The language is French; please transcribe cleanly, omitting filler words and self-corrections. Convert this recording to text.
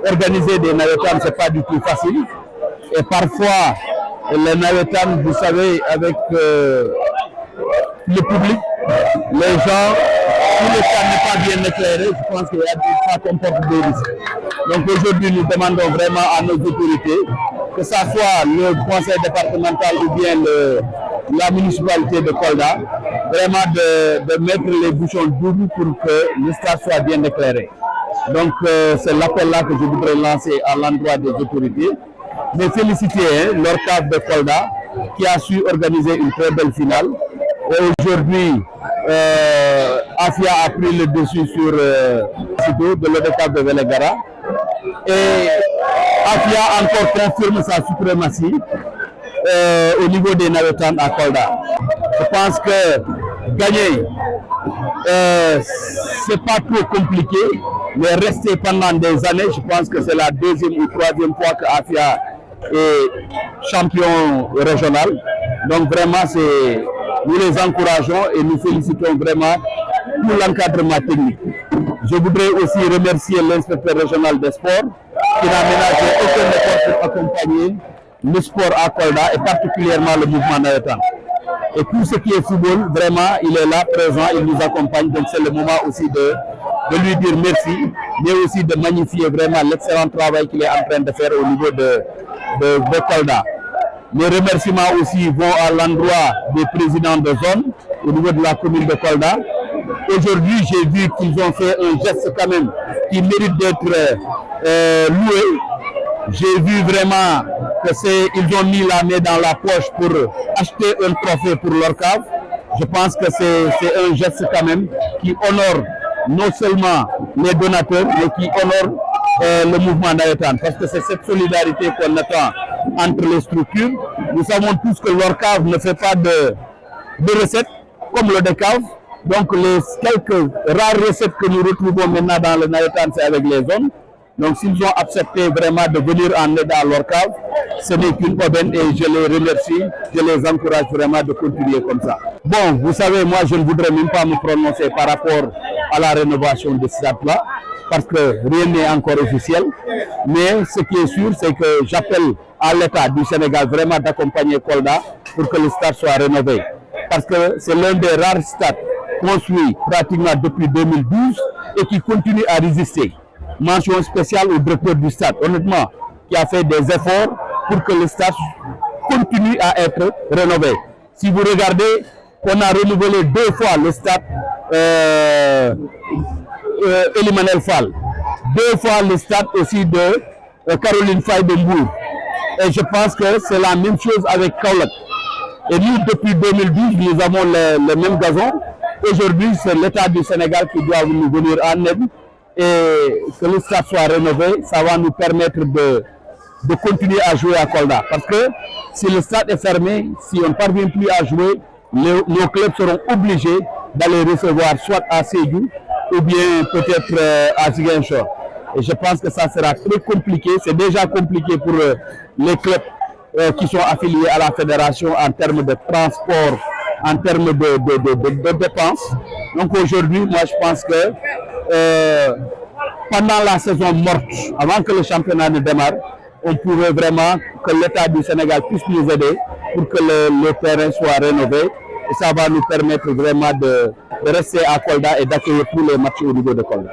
organiser des navétanes, c'est pas du tout facile. Et parfois, les navétanes, vous savez, avec le public, les gens, si le stade n'est pas bien éclairé, je pense que ça comporte des risques. Donc aujourd'hui, nous demandons vraiment à nos autorités, que ce soit le conseil départemental ou bien la municipalité de Kolda, vraiment de mettre les bouchons doubles pour que le stade soit bien éclairé. Donc c'est l'appel là que je voudrais lancer à l'endroit des autorités. Mais féliciter l'ORCAV de Kolda qui a su organiser une très belle finale. Aujourd'hui, Afia a pris le dessus sur de l'ODCAV de Vélingara. Et Afia encore confirme sa suprématie au niveau des navétanes à Kolda. Je pense que gagner, c'est pas trop compliqué, mais rester pendant des années, je pense que c'est la deuxième ou troisième fois que Afia est champion régional. Donc vraiment, nous les encourageons et nous félicitons vraiment pour l'encadrement technique. Je voudrais aussi remercier l'inspecteur régional des sports qui n'a ménagé aucun effort pour accompagner le sport à Kolda et particulièrement le mouvement navétane. Et tout ce qui est football, vraiment, il est là, présent, il nous accompagne. Donc c'est le moment aussi de lui dire merci, mais aussi de magnifier vraiment l'excellent travail qu'il est en train de faire au niveau de Kolda. Mes remerciements aussi vont à l'endroit des présidents de zone au niveau de la commune de Kolda. Aujourd'hui, j'ai vu qu'ils ont fait un geste quand même qui mérite d'être loué. J'ai vu vraiment qu'ils ont mis la main dans la poche pour acheter un trophée pour leur cave. Je pense que c'est un geste quand même qui honore non seulement les donateurs, mais qui honore le mouvement navétane. Parce que c'est cette solidarité qu'on attend entre les structures. Nous savons tous que l'ORCAV ne fait pas de recettes comme le DECAV. Donc les quelques rares recettes que nous retrouvons maintenant dans le navétane, c'est avec les zones. Donc s'ils ont accepté vraiment de venir en aide à l'ORCAV, ce n'est qu'une aubaine et je les remercie, je les encourage vraiment de continuer comme ça. Bon, vous savez, moi je ne voudrais même pas me prononcer par rapport à la rénovation de ce stade-là, parce que rien n'est encore officiel. Mais ce qui est sûr, c'est que j'appelle à l'État du Sénégal vraiment d'accompagner Kolda pour que le stade soit rénové. Parce que c'est l'un des rares stades construits pratiquement depuis 2012 et qui continue à résister. Mention spéciale au directeur du stade, honnêtement, qui a fait des efforts pour que le stade continue à être rénové. Si vous regardez, on a renouvelé 2 fois le stade Elimanel Fall, 2 fois le stade aussi de Caroline Faye de Mbour. Et je pense que c'est la même chose avec Kaolack. Et nous, depuis 2012, nous avons le même gazon. Aujourd'hui, c'est l'État du Sénégal qui doit nous venir en aide et que le stade soit rénové. Ça va nous permettre de continuer à jouer à Kolda. Parce que si le stade est fermé, si on ne parvient plus à jouer, nos clubs seront obligés d'aller recevoir soit à Sédhiou ou bien peut-être à Ziguinchor. Et je pense que ça sera très compliqué. C'est déjà compliqué pour les clubs qui sont affiliés à la fédération en termes de transport, en termes de dépenses. Donc aujourd'hui, moi je pense que pendant la saison morte, avant que le championnat ne démarre, on pourrait vraiment que l'État du Sénégal puisse nous aider pour que le terrain soit rénové. Et ça va nous permettre vraiment de rester à Kolda et d'accueillir tous les matchs au niveau de Kolda.